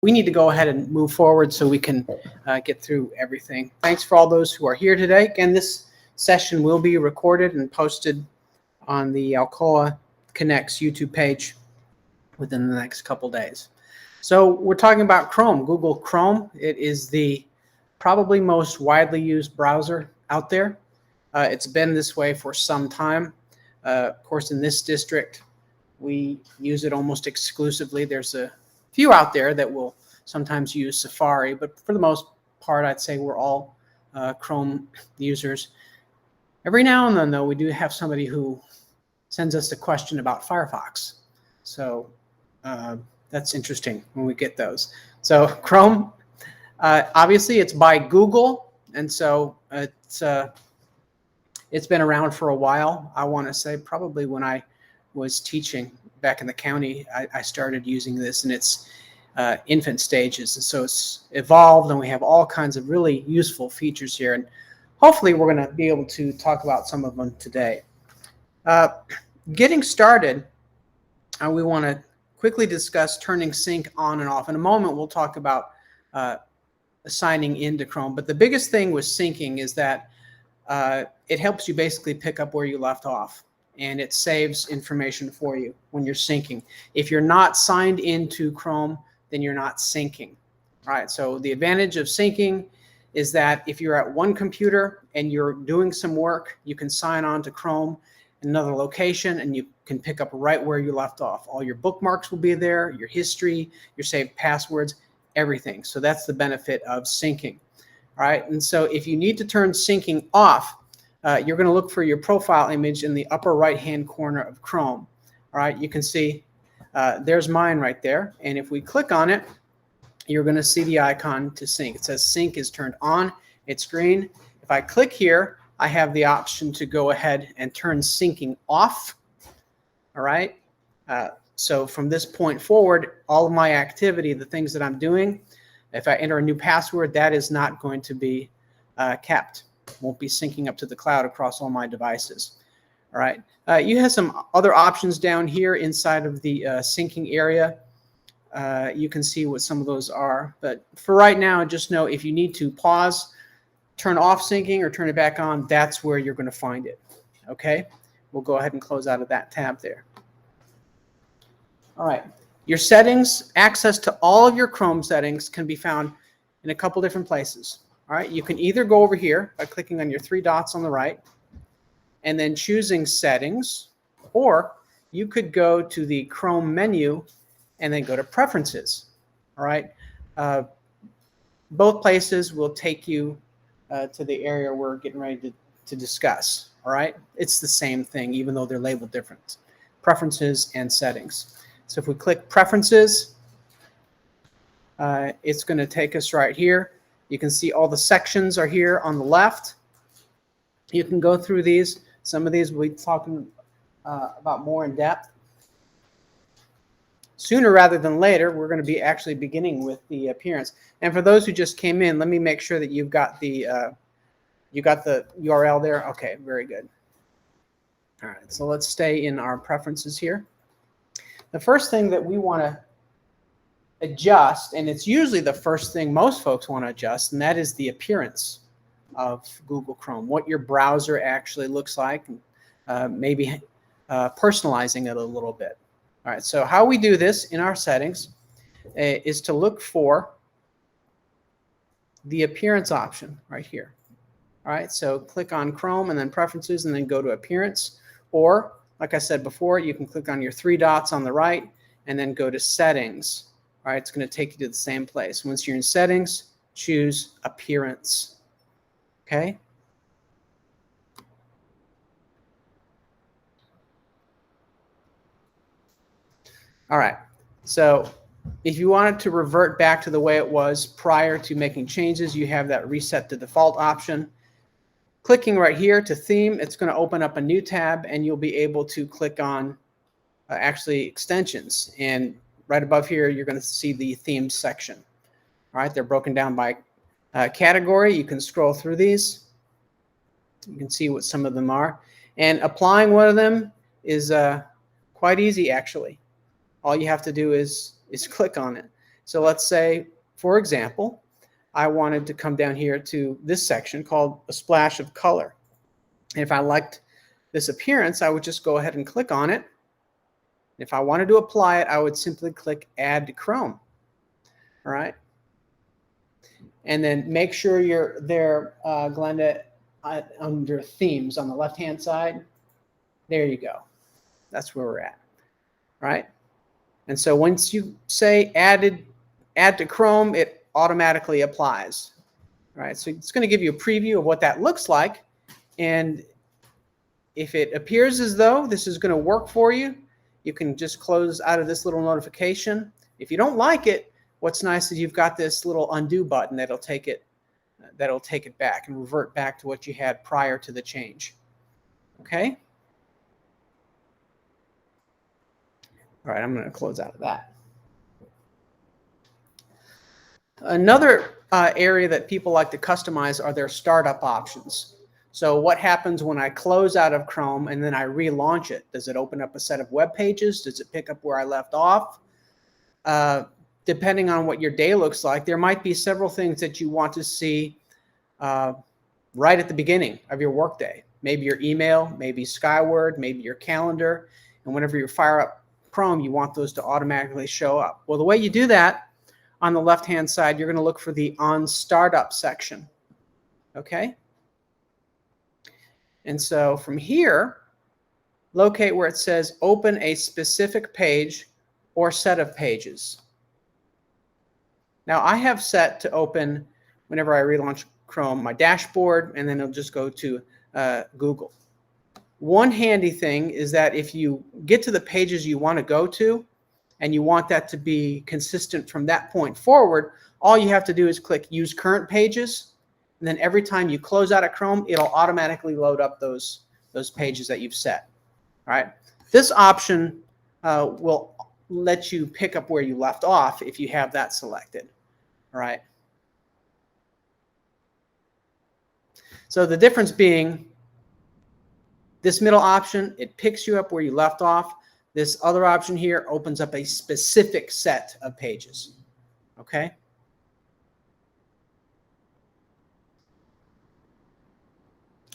we need to go ahead and move forward so we can get through everything. Thanks for all those who are here today. Again, this session will be recorded and posted on the Alcoa Connects YouTube page within the next couple days. So we're talking about Chrome, Google Chrome. It is the probably most widely used browser out there. It's been this way for some time. Of course, in this district, we use it almost exclusively. There's a few out there that will sometimes use Safari, but for the most part, I'd say we're all Chrome users. Every now and then, though, we do have somebody who sends us a question about Firefox. So that's interesting when we get those. So Chrome, obviously, it's by Google, and so it's been around for a while. I want to say probably when I was teaching back in the county, I started using this in its infant stages. And so it's evolved, and we have all kinds of really useful features here. And hopefully we're going to be able to talk about some of them today. Getting started, we want to quickly discuss turning sync on and off. In a moment, we'll talk about signing into Chrome. But the biggest thing with syncing is that it helps you basically pick up where you left off, and it saves information for you when you're syncing. If you're not signed into Chrome, then you're not syncing. All right, so the advantage of syncing is that if you're at one computer and you're doing some work, you can sign on to Chrome in another location, and you can pick up right where you left off. All your bookmarks will be there, your history, your saved passwords, everything. So that's the benefit of syncing. All right, and so if you need to turn syncing off, you're going to look for your profile image in the upper right-hand corner of Chrome. All right, you can see there's mine right there. And if we click on it, you're going to see the icon to sync. It says sync is turned on. It's green. If I click here, I have the option to go ahead and turn syncing off. All right, so from this point forward, all of my activity, the things that I'm doing, if I enter a new password, that is not going to be kept. Won't be syncing up to the cloud across all my devices. All right. You have some other options down here inside of the syncing area. You can see what some of those are. But for right now, just know if you need to pause, turn off syncing, or turn it back on, that's where you're going to find it. Okay. We'll go ahead and close out of that tab there. All right. Your settings, access to all of your Chrome settings can be found in a couple different places. All right, you can either go over here by clicking on your three dots on the right and then choosing settings, or you could go to the Chrome menu and then go to preferences. All right, both places will take you to the area we're getting ready to discuss. All right, it's the same thing, even though they're labeled different. Preferences and settings. So if we click preferences, it's going to take us right here. You can see all the sections are here on the left. You can go through these. Some of these we'll be talking about more in depth. Sooner rather than later, we're going to be actually beginning with the appearance. And for those who just came in, let me make sure that you've got the URL there. Okay, very good. All right, so let's stay in our preferences here. The first thing that we want to adjust, and it's usually the first thing most folks want to adjust, and that is the appearance of Google Chrome, what your browser actually looks like, maybe personalizing it a little bit. All right, so how we do this in our settings is to look for the appearance option right here. All right, so click on Chrome and then preferences and then go to appearance, or like I said before, you can click on your three dots on the right and then go to settings. All right, it's going to take you to the same place. Once you're in settings, choose appearance. Okay. All right, so if you wanted to revert back to the way it was prior to making changes, you have that reset to default option. Clicking right here to theme, it's going to open up a new tab, and you'll be able to click on actually extensions. And right above here, you're going to see the themes section. All right, they're broken down by category. You can scroll through these. You can see what some of them are. And applying one of them is quite easy, actually. All you have to do is click on it. So let's say, for example, I wanted to come down here to this section called a splash of color. And if I liked this appearance, I would just go ahead and click on it. If I wanted to apply it, I would simply click Add to Chrome. All right. And then make sure you're there, Glenda, under themes on the left-hand side. There you go. That's where we're at. All right. And so once you say add to Chrome, it automatically applies. All right. So it's going to give you a preview of what that looks like. And if it appears as though this is going to work for you, you can just close out of this little notification. If you don't like it, what's nice is you've got this little undo button that'll take it back and revert back to what you had prior to the change. Okay? All right, I'm going to close out of that. Another area that people like to customize are their startup options. So what happens when I close out of Chrome and then I relaunch it? Does it open up a set of web pages? Does it pick up where I left off? Depending on what your day looks like, there might be several things that you want to see right at the beginning of your workday. Maybe your email, maybe Skyward, maybe your calendar. And whenever you fire up Chrome, you want those to automatically show up. Well, the way you do that, on the left-hand side, you're going to look for the On Startup section. Okay? And so from here, locate where it says Open a specific page or set of pages. Now, I have set to open, whenever I relaunch Chrome, my dashboard, and then it'll just go to Google. One handy thing is that if you get to the pages you want to go to, and you want that to be consistent from that point forward, all you have to do is click Use Current Pages, and then every time you close out of Chrome, it'll automatically load up those pages that you've set. All right. This option will let you pick up where you left off if you have that selected. All right. So the difference being, this middle option, it picks you up where you left off. This other option here opens up a specific set of pages. Okay?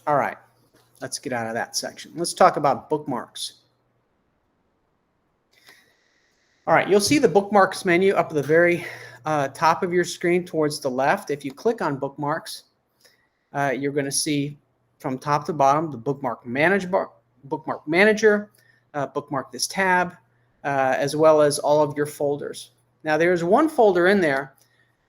All right. Let's get out of that section. Let's talk about bookmarks. All right. You'll see the bookmarks menu up at the very top of your screen towards the left. If you click on bookmarks, you're going to see from top to bottom the bookmark manager, bookmark this tab, as well as all of your folders. Now, there's one folder in there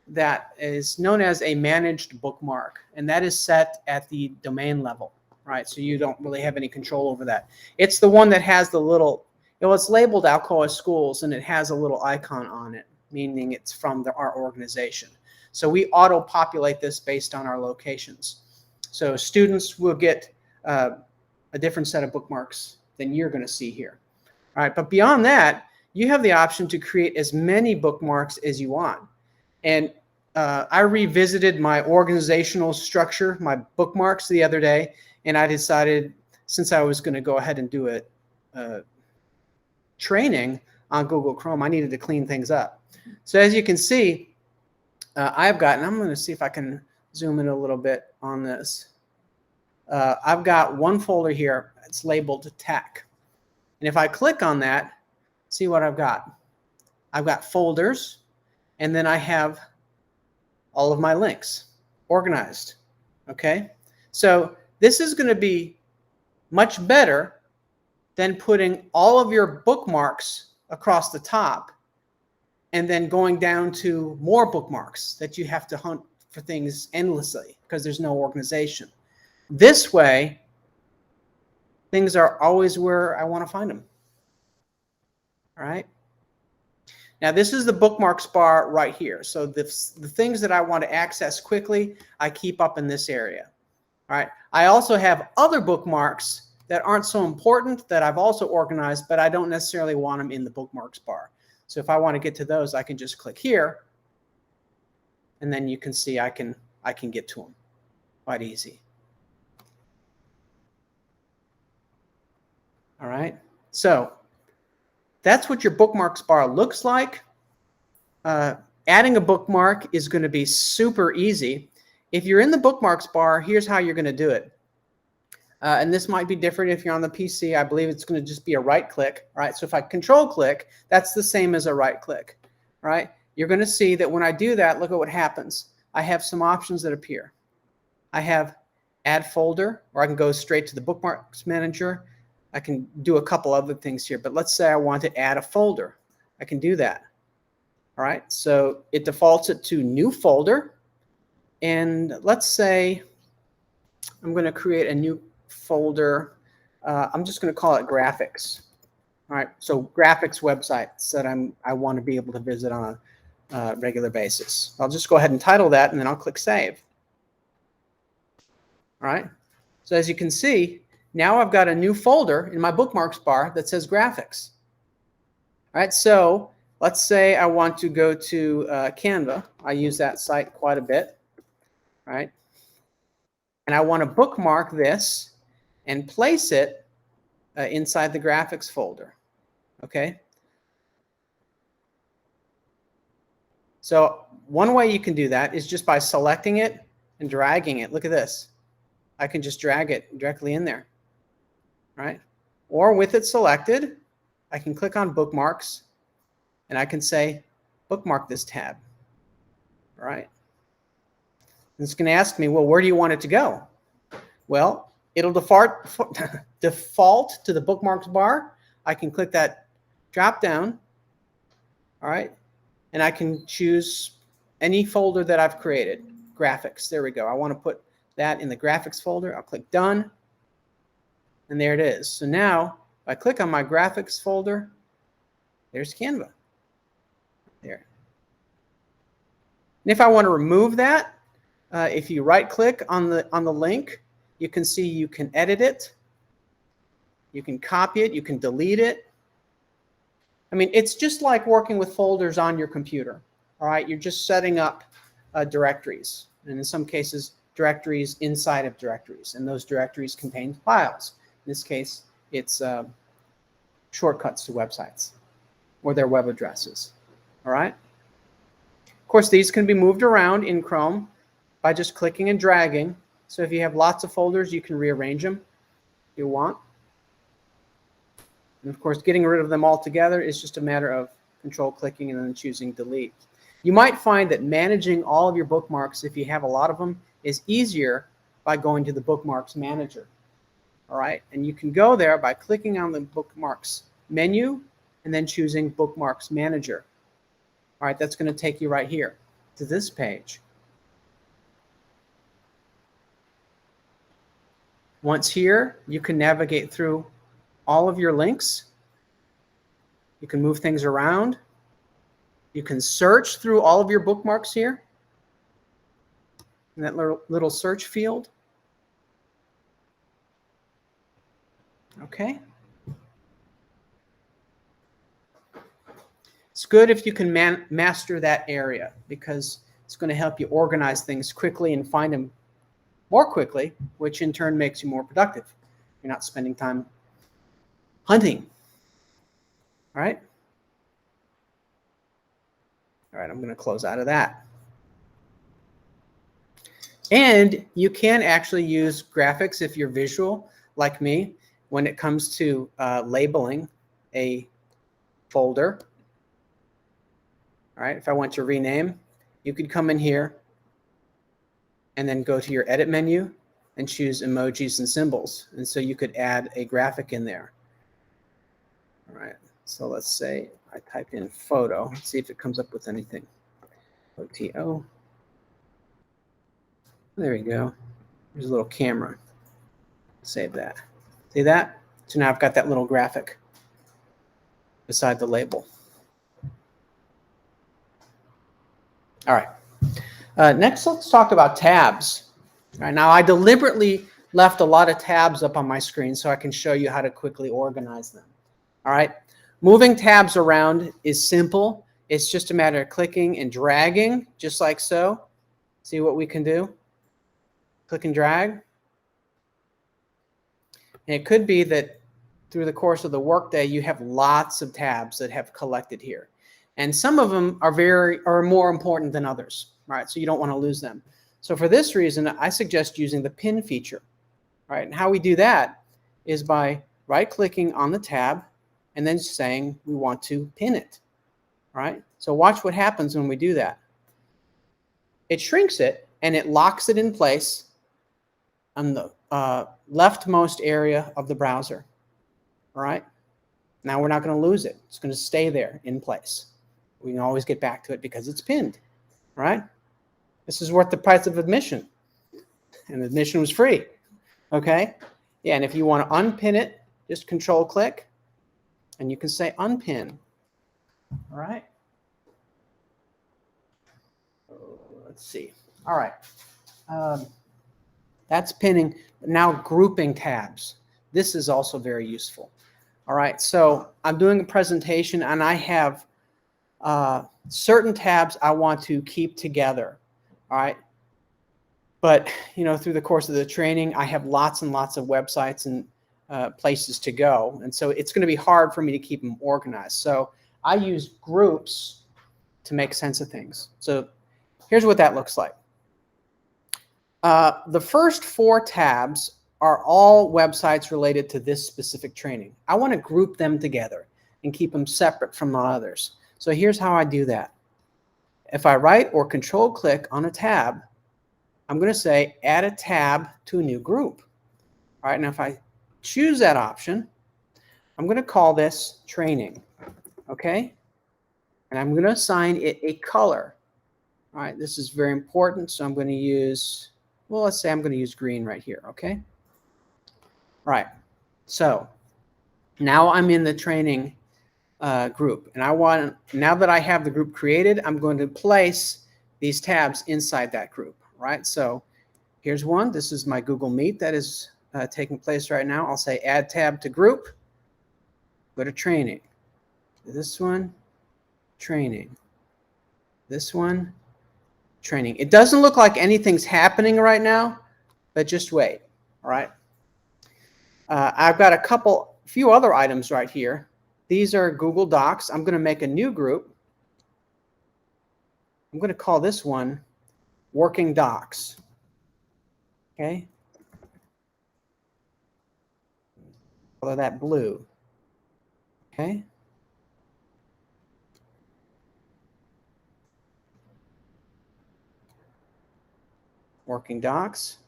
that is known as a managed bookmark, and that is set at the domain level, right? So you don't really have any control over that. It's the one that has the little, it's labeled Alcoa Schools, and it has a little icon on it, meaning it's from our organization. So we auto-populate this based on our locations. So students will get a different set of bookmarks than you're going to see here. All right, but beyond that, you have the option to create as many bookmarks as you want. And I revisited my organizational structure, my bookmarks the other day, and I decided, since I was going to go ahead and do a training on Google Chrome, I needed to clean things up. So as you can see, I've got, and I'm going to see if I can zoom in a little bit on this. I've got one folder here. It's labeled Tech. And if I click on that, see what I've got. I've got folders, and then I have all of my links organized. Okay? So this is going to be much better than putting all of your bookmarks across the top and then going down to more bookmarks that you have to hunt for things endlessly because there's no organization. This way, things are always where I want to find them. All right. Now, this is the bookmarks bar right here. So the things that I want to access quickly, I keep up in this area. All right. I also have other bookmarks that aren't so important that I've also organized, but I don't necessarily want them in the bookmarks bar. So if I want to get to those, I can just click here, and then you can see I can get to them quite easy. All right. So that's what your bookmarks bar looks like. adding a bookmark is going to be super easy. If you're in the bookmarks bar, here's how you're going to do it. And this might be different if you're on the PC. I believe it's going to just be a right click, right? So if I control click, that's the same as a right click, right? You're going to see that when I do that, look at what happens. I have some options that appear. I have add folder, or I can go straight to the bookmarks manager. I can do a couple other things here, but let's say I want to add a folder. I can do that. All right, so it defaults it to new folder. And let's say I'm going to create a new folder. I'm just going to call it graphics. All right, so graphics websites that I want to be able to visit on a regular basis. I'll just go ahead and title that, and then I'll click save. All right, so as you can see, now I've got a new folder in my bookmarks bar that says graphics. All right, so let's say I want to go to Canva. I use that site quite a bit, right? And I want to bookmark this and place it inside the graphics folder, okay? So one way you can do that is just by selecting it and dragging it. Look at this. I can just drag it directly in there, right? Or with it selected, I can click on bookmarks and I can say, bookmark this tab, all right? And it's going to ask me, well, where do you want it to go? Well, it'll default to the bookmarks bar. I can click that drop down, all right? And I can choose any folder that I've created, graphics. There we go. I want to put that in the graphics folder. I'll click done, and there it is. So now if I click on my graphics folder, there's Canva there. And if I want to remove that, if you right click on the link, you can see you can edit it, you can copy it, you can delete it. I mean, it's just like working with folders on your computer. All right, you're just setting up directories, and in some cases directories inside of directories, and those directories contain files. In this case, it's shortcuts to websites or their web addresses. All right. Of course, these can be moved around in Chrome by just clicking and dragging. So if you have lots of folders, you can rearrange them if you want. And of course, getting rid of them all together is just a matter of control clicking and then choosing delete. You might find that managing all of your bookmarks, if you have a lot of them, is easier by going to the bookmarks manager. All right, and you can go there by clicking on the bookmarks menu and then choosing bookmarks manager. All right, that's going to take you right here to this page. Once here, you can navigate through all of your links. You can move things around. You can search through all of your bookmarks here in that little search field. Okay. It's good if you can master that area, because it's going to help you organize things quickly and find them more quickly, which in turn makes you more productive. You're not spending time hunting. All right. All right, I'm going to close out of that. And you can actually use graphics if you're visual, like me, when it comes to labeling a folder. All right, if I want to rename, you could come in here and then go to your edit menu and choose emojis and symbols. And so you could add a graphic in there. All right, so let's say I typed in photo. Let's see if it comes up with anything. OTO. There we go. There's a little camera. Save that. See that? So now I've got that little graphic beside the label. All right. Next, let's talk about tabs. All right, now I deliberately left a lot of tabs up on my screen so I can show you how to quickly organize them. All right. Moving tabs around is simple. It's just a matter of clicking and dragging, just like so. See what we can do? Click and drag. And it could be that through the course of the workday, you have lots of tabs that have collected here. And some of them are more important than others, right? So you don't want to lose them. So for this reason, I suggest using the pin feature, right? And how we do that is by right-clicking on the tab and then saying we want to pin it, right? So watch what happens when we do that. It shrinks it and it locks it in place on the leftmost area of the browser, all right? Now we're not going to lose it. It's going to stay there in place. We can always get back to it because it's pinned, right? This is worth the price of admission, and admission was free, okay? Yeah, and if you want to unpin it, just Control-click, and you can say unpin, all right? Let's see. All right. That's pinning. Now grouping tabs. This is also very useful. All right, so I'm doing a presentation and I have certain tabs I want to keep together. All right, but you know, through the course of the training, I have lots and lots of websites and places to go, and so it's going to be hard for me to keep them organized. So I use groups to make sense of things. So here's what that looks like. The first 4 tabs are all websites related to this specific training. I want to group them together and keep them separate from the others. So here's how I do that. If I right or Control-click on a tab, I'm going to say add a tab to a new group. All right, now if I choose that option, I'm going to call this training, okay? And I'm going to assign it a color. All right, this is very important, so I'm going to use, well, let's say I'm going to use green right here, okay? All right, so now I'm in the training group, and I want, now that I have the group created, I'm going to place these tabs inside that group, right? So here's one. This is my Google Meet that is taking place right now. I'll say add tab to group, go to training. This one, training. This one, training. It doesn't look like anything's happening right now, but just wait, all right? I've got a few other items right here. These are Google Docs. I'm going to make a new group. I'm going to call this one Working Docs. Okay. Color that blue. Okay. Working Docs.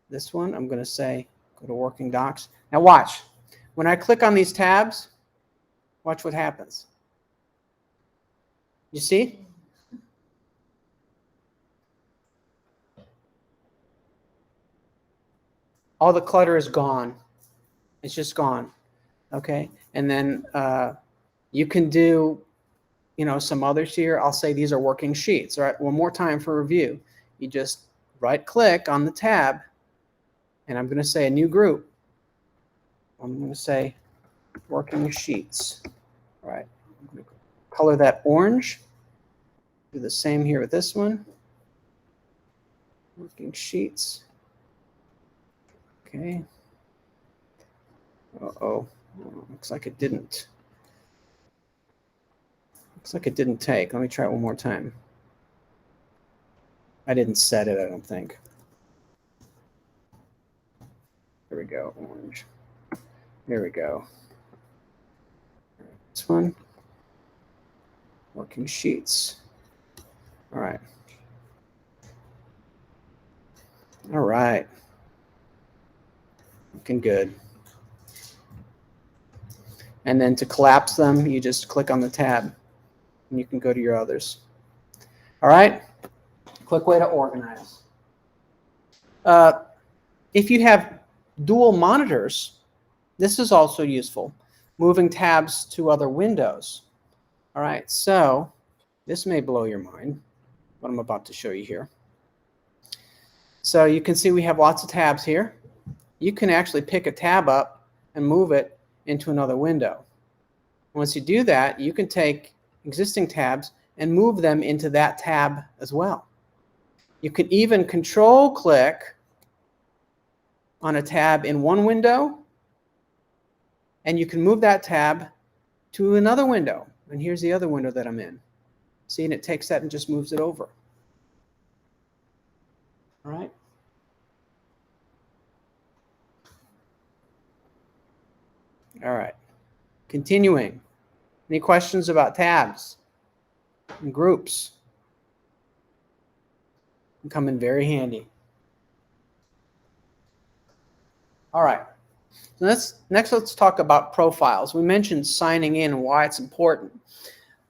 This one, I'm going to say, go to Working Docs. Now watch. When I click on these tabs, watch what happens. You see? All the clutter is gone. It's just gone. Okay. And then you can do, you know, some others here. I'll say these are working sheets. All right. One more time for review. You just right click on the tab, and I'm going to say a new group. I'm going to say working sheets. All right. I'm going to color that orange. Do the same here with this one. Working sheets. Okay. Uh-oh. Looks like it didn't. Looks like it didn't take. Let me try it one more time. I didn't set it, I don't think. There we go, orange. There we go. This one. Working sheets. All right. All right. Looking good. And then to collapse them, you just click on the tab and you can go to your others. All right. Quick way to organize. If you have dual monitors, this is also useful. Moving tabs to other windows. All right. So this may blow your mind, what I'm about to show you here. So you can see we have lots of tabs here. You can actually pick a tab up and move it into another window. Once you do that, you can take existing tabs and move them into that tab as well. You can even Control-click on a tab in one window, and you can move that tab to another window. And here's the other window that I'm in. See, and it takes that and just moves it over. All right. All right. Continuing. Any questions about tabs and groups? Can come in very handy. All right. So let's talk about profiles. We mentioned signing in and why it's important.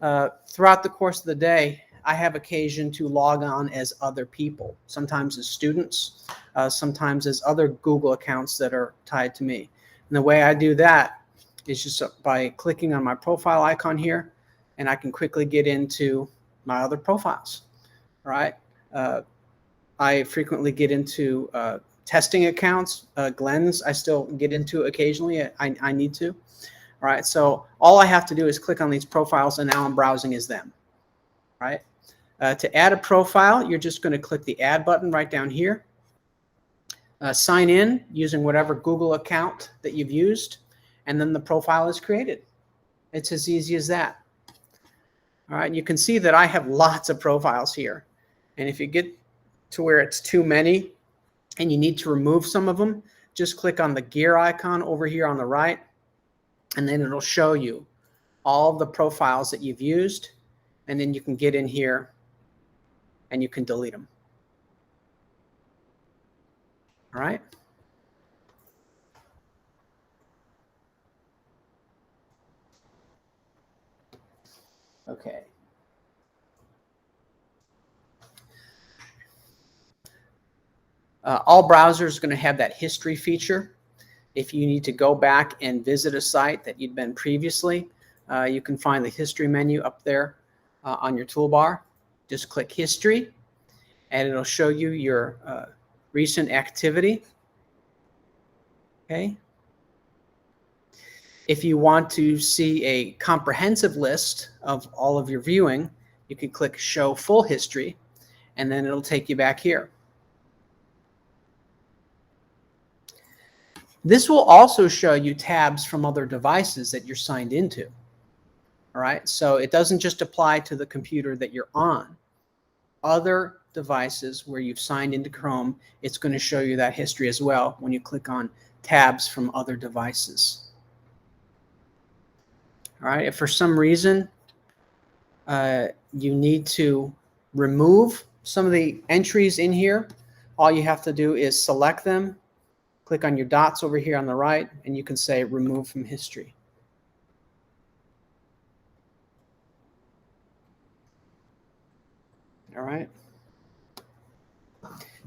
Throughout the course of the day, I have occasion to log on as other people, sometimes as students, sometimes as other Google accounts that are tied to me. And the way I do that is just by clicking on my profile icon here, and I can quickly get into my other profiles. All right. I frequently get into testing accounts. Glenn's I still get into occasionally. I need to. All right. So all I have to do is click on these profiles, and now I'm browsing as them. All right. To add a profile, you're just going to click the add button right down here. Sign in using whatever Google account that you've used, and then the profile is created. It's as easy as that. All right. You can see that I have lots of profiles here. And if you get to where it's too many and you need to remove some of them, just click on the gear icon over here on the right, and then it'll show you all the profiles that you've used, and then you can get in here and you can delete them. All right. Okay. All browsers are going to have that history feature. If you need to go back and visit a site that you'd been previously, you can find the history menu up there on your toolbar. Just click history, and it'll show you your recent activity. Okay. If you want to see a comprehensive list of all of your viewing, you can click show full history, and then it'll take you back here. This will also show you tabs from other devices that you're signed into. All right, so it doesn't just apply to the computer that you're on. Other devices where you've signed into Chrome, it's going to show you that history as well when you click on tabs from other devices. All right, if for some reason you need to remove some of the entries in here, all you have to do is select them, click on your dots over here on the right, and you can say remove from history. All right.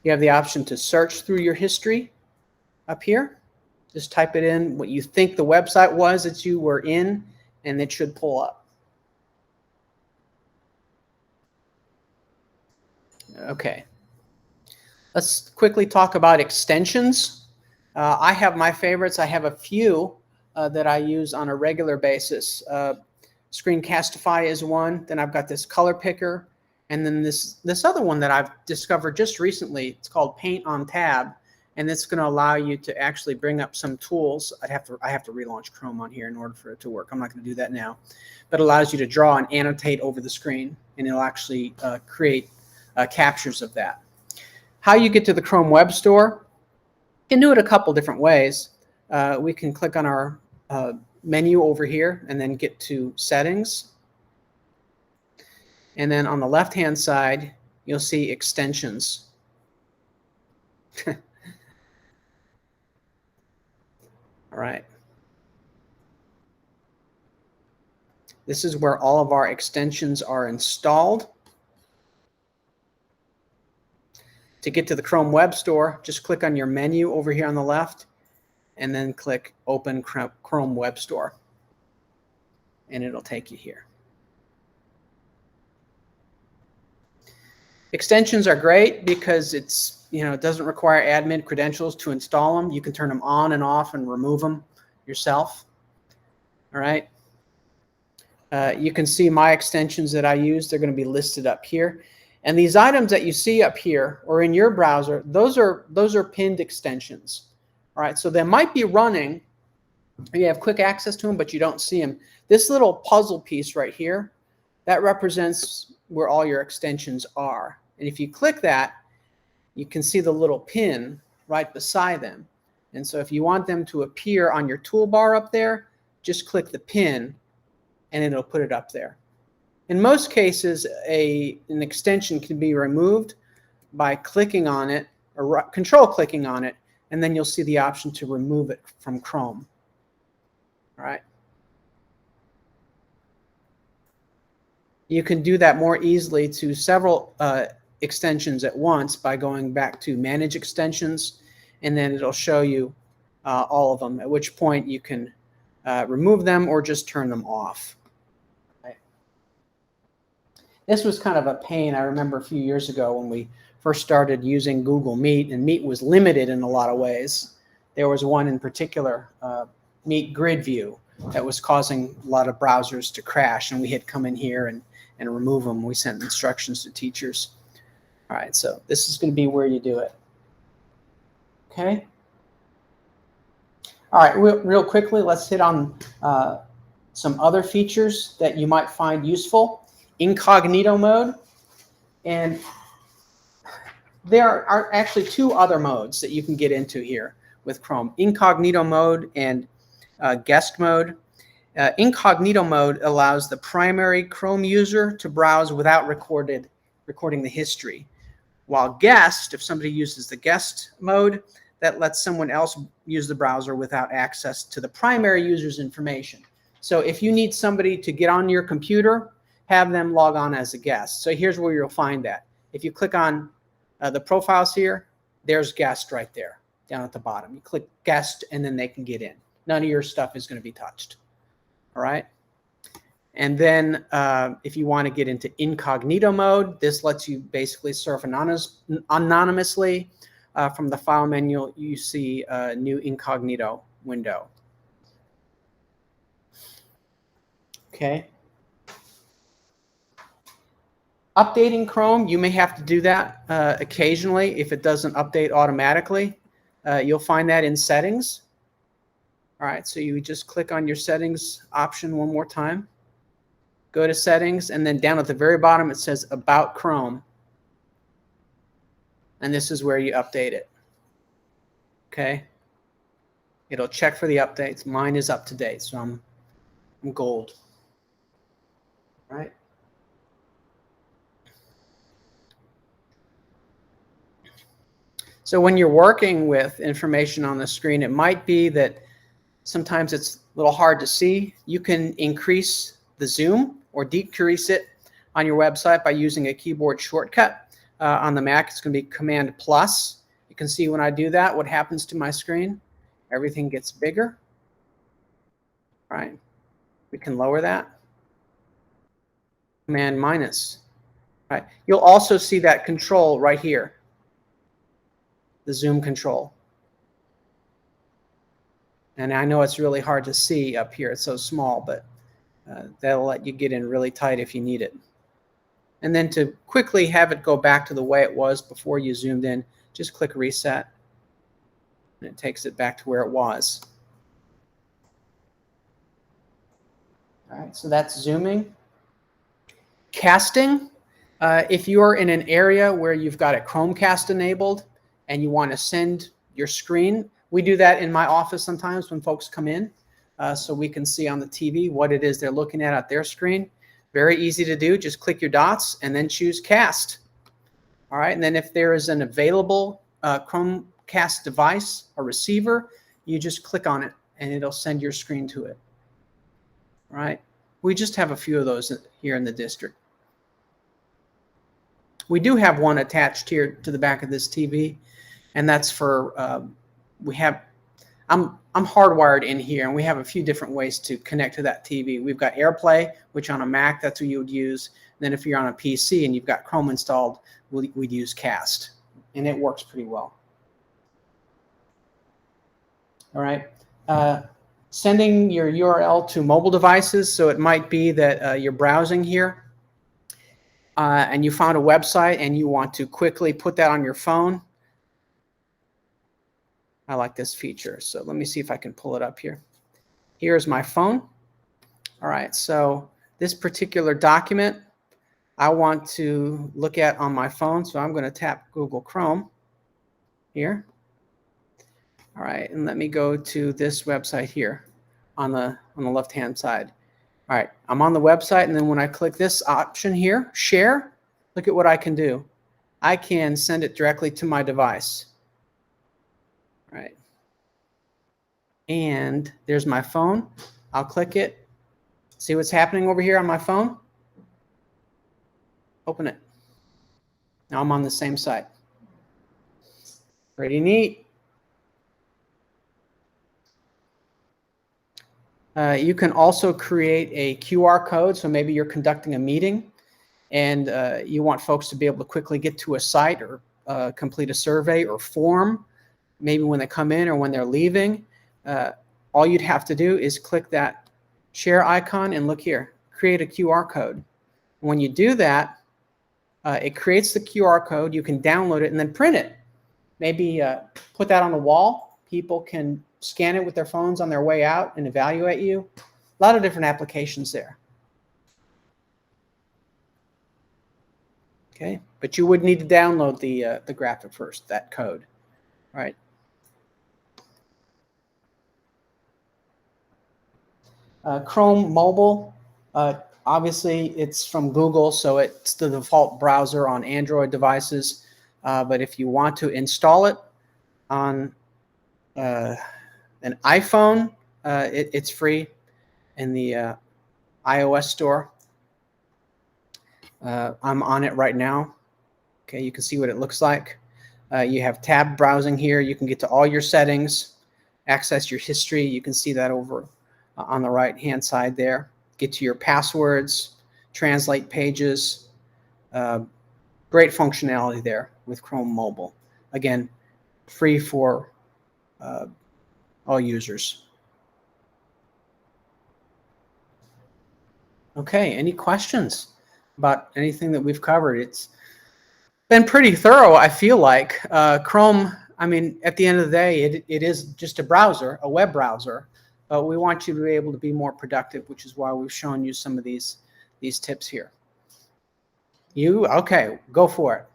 You have the option to search through your history up here. Just type it in what you think the website was that you were in, and it should pull up. Okay. Let's quickly talk about extensions. I have my favorites. I have a few that I use on a regular basis. Screencastify is one. Then I've got this color picker. And then this other one that I've discovered just recently. It's called Paint on Tab. And it's going to allow you to actually bring up some tools. I have to relaunch Chrome on here in order for it to work. I'm not going to do that now. But it allows you to draw and annotate over the screen. And it'll actually create captures of that. How you get to the Chrome Web Store, you can do it a couple different ways. We can click on our menu over here and then get to settings. And then on the left-hand side, you'll see extensions. All right. This is where all of our extensions are installed. To get to the Chrome Web Store, just click on your menu over here on the left, and then click Open Chrome Web Store. And it'll take you here. Extensions are great because it doesn't require admin credentials to install them. You can turn them on and off and remove them yourself. All right. You can see my extensions that I use. They're going to be listed up here. And these items that you see up here or in your browser, those are pinned extensions. All right. So they might be running You have quick access to them, but you don't see them. This little puzzle piece right here, that represents where all your extensions are. And if you click that, you can see the little pin right beside them. And so if you want them to appear on your toolbar up there, just click the pin and it'll put it up there. In most cases, an extension can be removed by clicking on it or control clicking on it, and then you'll see the option to remove it from Chrome. All right. You can do that more easily to several extensions at once by going back to Manage Extensions, and then it'll show you all of them, at which point you can remove them or just turn them off. Right. This was kind of a pain. I remember a few years ago when we first started using Google Meet, and Meet was limited in a lot of ways. There was one in particular, Meet Grid View, that was causing a lot of browsers to crash, and we had come in here and remove them. We sent instructions to teachers. All right, so this is going to be where you do it. Okay. All right, real quickly, let's hit on some other features that you might find useful. Incognito mode. And there are actually two other modes that you can get into here with Chrome. Incognito mode and guest mode. Incognito mode allows the primary Chrome user to browse without recording the history. While guest, if somebody uses the guest mode, that lets someone else use the browser without access to the primary user's information. So if you need somebody to get on your computer, have them log on as a guest. So here's where you'll find that. If you click on the profiles here, there's guest right there down at the bottom. You click guest and then they can get in. None of your stuff is going to be touched. All right. And then if you want to get into incognito mode, this lets you basically surf anonymously. From the file menu, you see a new incognito window. Okay. Updating Chrome, you may have to do that occasionally if it doesn't update automatically. You'll find that in settings. All right, so you just click on your settings option one more time. Go to settings, and then down at the very bottom it says About Chrome. And this is where you update it. Okay. It'll check for the updates. Mine is up to date, so I'm gold. All right. So when you're working with information on the screen, it might be that sometimes it's a little hard to see. You can increase the zoom or decrease it on your website by using a keyboard shortcut. On the Mac, it's going to be Command+. You can see when I do that, what happens to my screen. Everything gets bigger. All right. We can lower that. Command-. All right. You'll also see that control right here, the zoom control. And I know it's really hard to see up here. It's so small, but that'll let you get in really tight if you need it. And then to quickly have it go back to the way it was before you zoomed in, just click Reset. And it takes it back to where it was. All right, so that's zooming. Casting. If you're in an area where you've got a Chromecast enabled and you want to send your screen, we do that in my office sometimes when folks come in, so we can see on the TV what it is they're looking at their screen. Very easy to do. Just click your dots and then choose Cast. All right, and then if there is an available Chromecast device or receiver, you just click on it and it'll send your screen to it. All right, we just have a few of those here in the district. We do have one attached here to the back of this TV, and that's for I'm hardwired in here, and we have a few different ways to connect to that TV. We've got AirPlay, which on a Mac, that's what you would use. And then if you're on a PC and you've got Chrome installed, we'd use Cast, and it works pretty well. All right. Sending your URL to mobile devices. So it might be that you're browsing here, and you found a website, and you want to quickly put that on your phone. I like this feature, so let me see if I can pull it up here. Here's my phone. All right, so this particular document I want to look at on my phone, so I'm going to tap Google Chrome here. All right, and let me go to this website here on the left-hand side. All right, I'm on the website, and then when I click this option here, share, look at what I can do. I can send it directly to my device. All right. And there's my phone. I'll click it. See what's happening over here on my phone? Open it. Now I'm on the same site. Pretty neat. You can also create a QR code. So maybe you're conducting a meeting and you want folks to be able to quickly get to a site or complete a survey or form, maybe when they come in or when they're leaving. All you'd have to do is click that share icon and look here, create a QR code. When you do that, it creates the QR code. You can download it and then print it. Maybe put that on the wall. People can scan it with their phones on their way out and evaluate you. A lot of different applications there. Okay, but you would need to download the graphic first, that code. All right. Chrome Mobile, obviously it's from Google, so it's the default browser on Android devices. But if you want to install it on an iPhone, it's free in the iOS store. I'm on it right now. Okay, you can see what it looks like. You have tab browsing here. You can get to all your settings, access your history. You can see that over on the right-hand side there. Get to your passwords, translate pages. Great functionality there with Chrome Mobile. Again, free for all users. Okay, any questions about anything that we've covered? It's been pretty thorough, I feel like. Chrome, I mean, at the end of the day, it is just a browser, a web browser, but we want you to be able to be more productive, which is why we've shown you some of these tips here. Okay, go for it.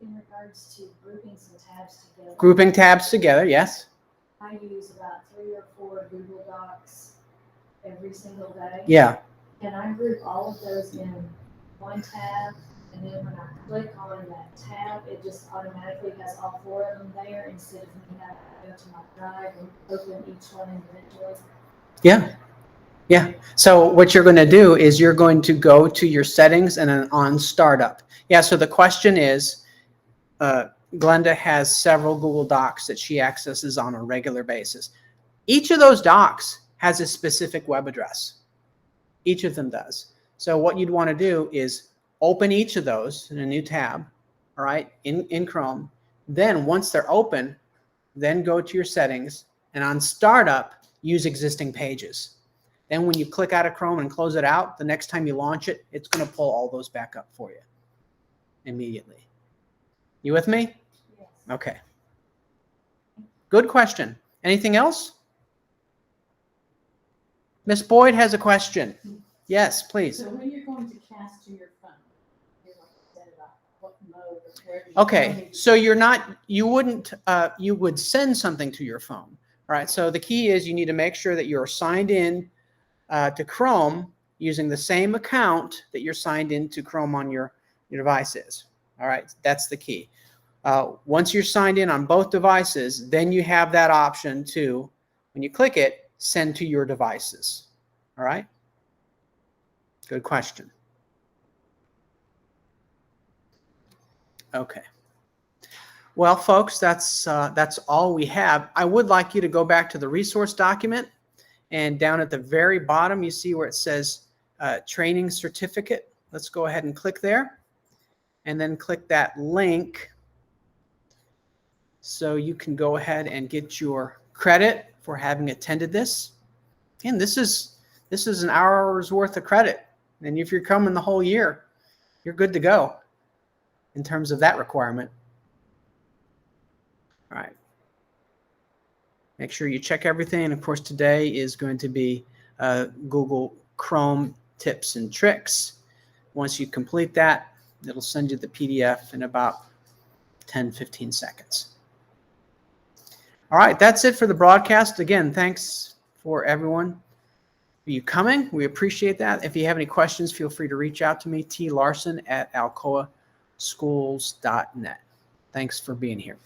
In regards to grouping some tabs together. Grouping tabs together, yes. I use about 3 or 4 Google Docs every single day. Yeah. And I group all of those in one tab, and then when I click on that tab, it just automatically has all 4 of them there instead of me having to go to my drive and open each one individually. Yeah. Yeah. So what you're going to do is you're going to go to your settings and then on startup. Yeah. So the question is, Glenda has several Google Docs that she accesses on a regular basis. Each of those docs has a specific web address. Each of them does. So what you'd want to do is open each of those in a new tab, all right, in Chrome. Then once they're open, then go to your settings and on startup, use existing pages. Then when you click out of Chrome and close it out, the next time you launch it, it's going to pull all those back up for you immediately. You with me? Yes. Okay. Good question. Anything else? Miss Boyd has a question. Yes, please. So when you're going to cast to your phone, you're like you said about what mode or where you Okay, so you would send something to your phone. All right, so the key is you need to make sure that you're signed in to Chrome using the same account that you're signed into Chrome on your devices. All right, that's the key. Once you're signed in on both devices, then you have that option to, when you click it, send to your devices. All right? Good question. Okay. Well, folks, that's all we have. I would like you to go back to the resource document, and down at the very bottom, you see where it says training certificate. Let's go ahead and click there, and then click that link so you can go ahead and get your credit for having attended this. And this is an hour's worth of credit. And if you're coming the whole year, you're good to go in terms of that requirement. All right. Make sure you check everything. And of course, today is going to be Google Chrome tips and tricks. Once you complete that, it'll send you the PDF in about 10-15 seconds. All right, that's it for the broadcast. Again, thanks for everyone for you coming. We appreciate that. If you have any questions, feel free to reach out to me, tlarson@alcoaschools.net. Thanks for being here.